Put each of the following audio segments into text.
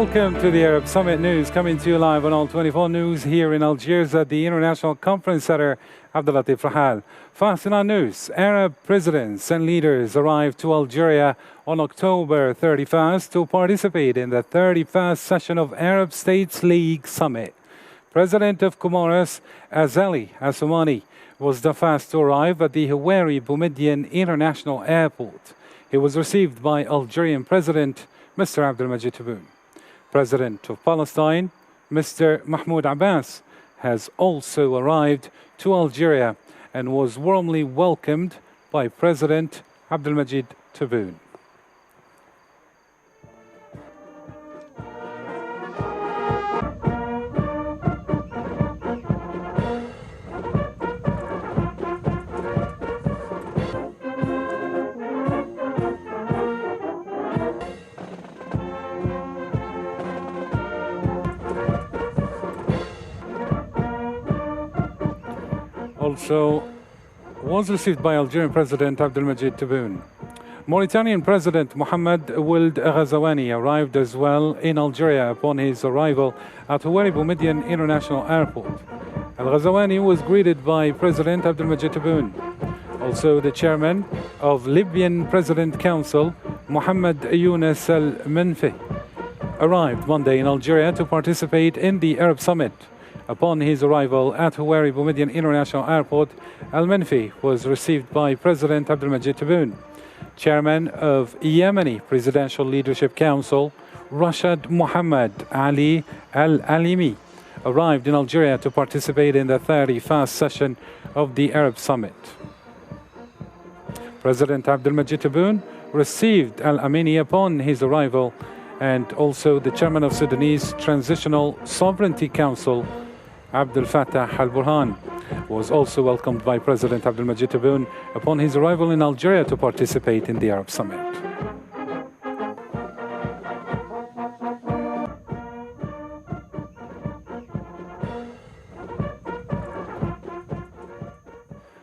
Welcome to the Arab Summit News, coming to you live on All 24 News here in Algiers at the International Conference Center. Abdulatif Rahal. Fast in our news, Arab presidents and leaders arrived to Algeria on October 31st to participate in the 31st session of Arab States League Summit. President of Comoros, Azali Assoumani, was the first to arrive at the Houari Boumediene International Airport. He was received by Algerian President Mr. Abdelmadjid Tebboune. President of Palestine, Mr. Mahmoud Abbas, has also arrived to Algeria and was warmly welcomed by President Abdelmadjid Tebboune. Also was received by Algerian President Abdelmadjid Tebboune. Mauritanian President Mohamed Ould Ghazouani arrived as well in Algeria upon his arrival at Houari Boumediene International Airport. Al-Ghazouani was greeted by President Abdelmadjid Tebboune. Also, the chairman of Libyan President Council, Mohamed Younes Al-Menfi, arrived Monday in Algeria to participate in the Arab Summit. Upon his arrival at Houari Boumediene International Airport, Al-Menfi was received by President Abdelmadjid Tebboune. Chairman of Yemeni Presidential Leadership Council, Rashad Mohammed Ali Al-Alimi, arrived in Algeria to participate in the 31st session of the Arab Summit. President Abdelmadjid Tebboune received Al-Amini upon his arrival, and also the chairman of Sudanese Transitional Sovereignty Council, Abdel Fattah al-Burhan, was also welcomed by President Abdelmadjid Tebboune upon his arrival in Algeria to participate in the Arab Summit.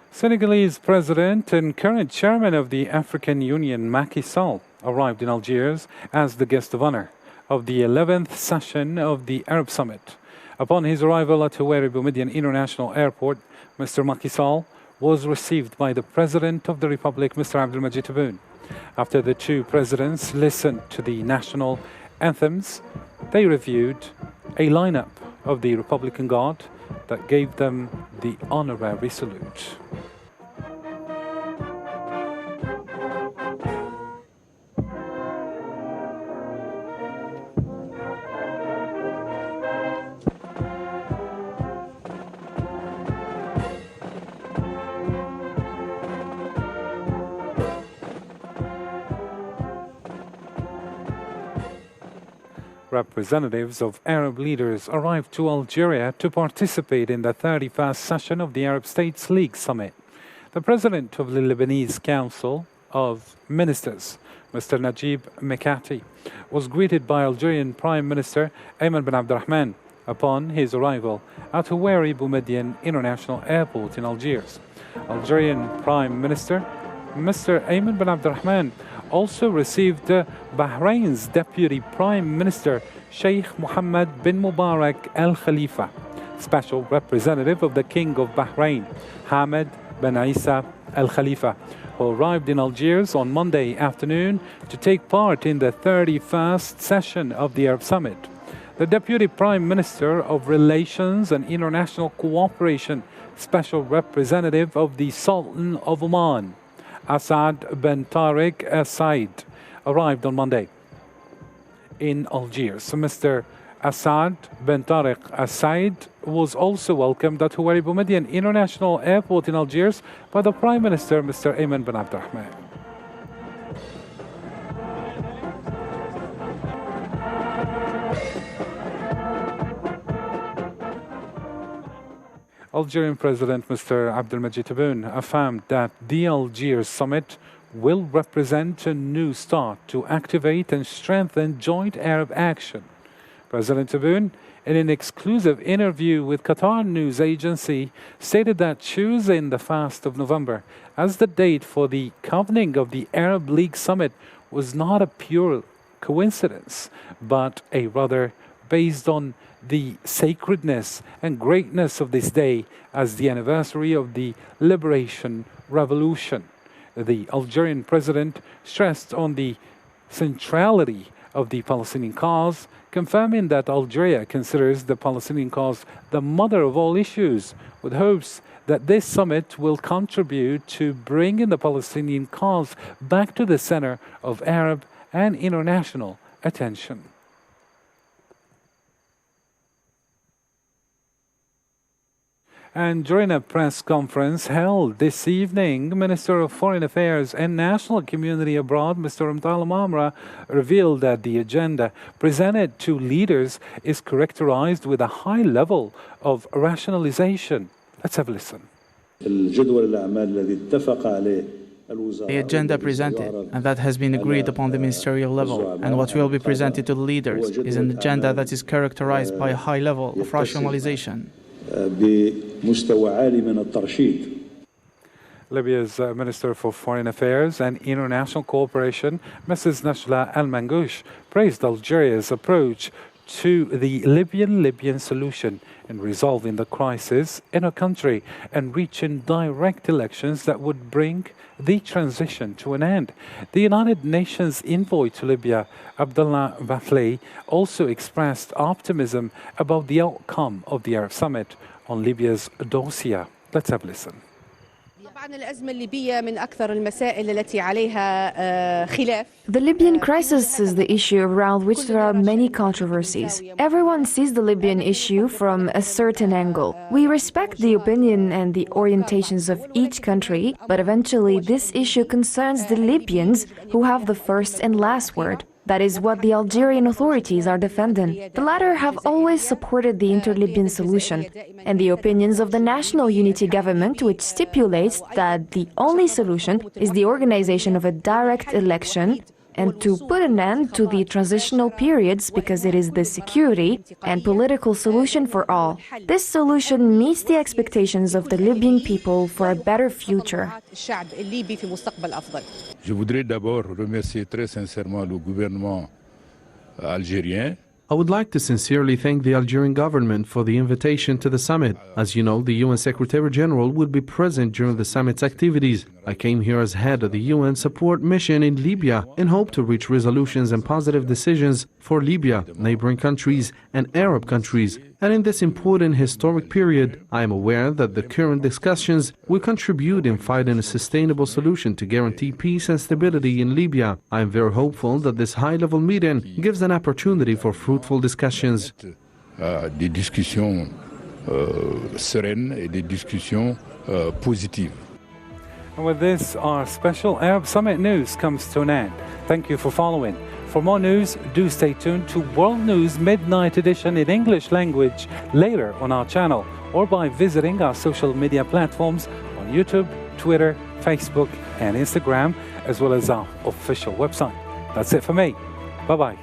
Senegalese President and current chairman of the African Union, Macky Sall, arrived in Algiers as the guest of honor of the 11th session of the Arab Summit. Upon his arrival at Houari Boumediene International Airport, Mr. Macky Sall was received by the President of the Republic, Mr. Abdelmadjid Tebboune. After the two presidents listened to the national anthems, they reviewed a lineup of the Republican Guard that gave them the honorary salute. Representatives of Arab leaders arrived to Algeria to participate in the 31st session of the Arab States League Summit. The president of the Lebanese Council of Ministers, Mr. Najib Mikati, was greeted by Algerian Prime Minister Ayman bin Abdurrahman upon his arrival at Houari Boumediene International Airport in Algiers. Algerian Prime Minister Mr. Ayman bin Abdurrahman also received Bahrain's Deputy Prime Minister Sheikh Mohammed bin Mubarak Al Khalifa, Special Representative of the King of Bahrain, Hamad bin Isa Al Khalifa, who arrived in Algiers on Monday afternoon to take part in the 31st session of the Arab Summit. The Deputy Prime Minister of Relations and International Cooperation, Special Representative of the Sultan of Oman, Asad bin Tariq Al-Said, arrived on Monday in Algiers. So Mr. Asad bin Tariq Al-Said was also welcomed at Houari Boumediene International Airport in Algiers by the Prime Minister, Mr. Ayman bin Abdurrahman. Algerian President Mr. Abdelmadjid Tebboune affirmed that the Algiers summit will represent a new start to activate and strengthen joint Arab action. President Tebboune, in an exclusive interview with Qatar news agency, stated that choosing the 1st of November as the date for the convening of the Arab League summit was not a pure coincidence, but a rather based on the sacredness and greatness of this day as the anniversary of the Liberation Revolution. The Algerian president stressed on the centrality of the Palestinian cause, confirming that Algeria considers the Palestinian cause the mother of all issues, with hopes that this summit will contribute to bringing the Palestinian cause back to the center of Arab and international attention. And during a press conference held this evening, Minister of Foreign Affairs and National Community Abroad, Mr. Mtal Mamra, revealed that the agenda presented to leaders is characterized with a high level of rationalization. Let's have a listen. The agenda presented, and that has been agreed upon the ministerial level, and what will be presented to the leaders, is an agenda that is characterized by a high level of rationalization. Libya's Minister for Foreign Affairs and International Cooperation, Mrs. Najla Al-Mangoush, praised Algeria's approach to the Libyan solution in resolving the crisis in a country and reaching direct elections that would bring the transition to an end. The United Nations envoy to Libya, Abdullah Bathley, also expressed optimism about the outcome of the Arab Summit on Libya's dossier. Let's have a listen. The Libyan crisis is the issue around which there are many controversies. Everyone sees the Libyan issue from a certain angle. We respect the opinion and the orientations of each country, but eventually this issue concerns the Libyans who have the first and last word. That is what the Algerian authorities are defending. The latter have always supported the inter-Libyan solution, and the opinions of the National Unity Government, which stipulates that the only solution is the organization of a direct election and to put an end to the transitional periods because it is the security and political solution for all. This solution meets the expectations of the Libyan people for a better future. Je voudrais d'abord remercier très sincèrement le gouvernement algérien. I would like to sincerely thank the Algerian government for the invitation to the summit. As you know, the UN Secretary General will be present during the summit's activities. I came here as head of the UN support mission in Libya and hope to reach resolutions and positive decisions for Libya, neighboring countries, and Arab countries. And in this important historic period, I am aware that the current discussions will contribute in finding a sustainable solution to guarantee peace and stability in Libya. I am very hopeful that this high-level meeting gives an opportunity for fruitful discussions. Des discussions sereines et des discussions positives. And with this, our special Arab Summit news comes to an end. Thank you for following. For more news, do stay tuned to World News Midnight Edition in English language later on our channel or by visiting our social media platforms on YouTube, Twitter, Facebook and Instagram, as well as our official website. That's it for me. Bye-bye.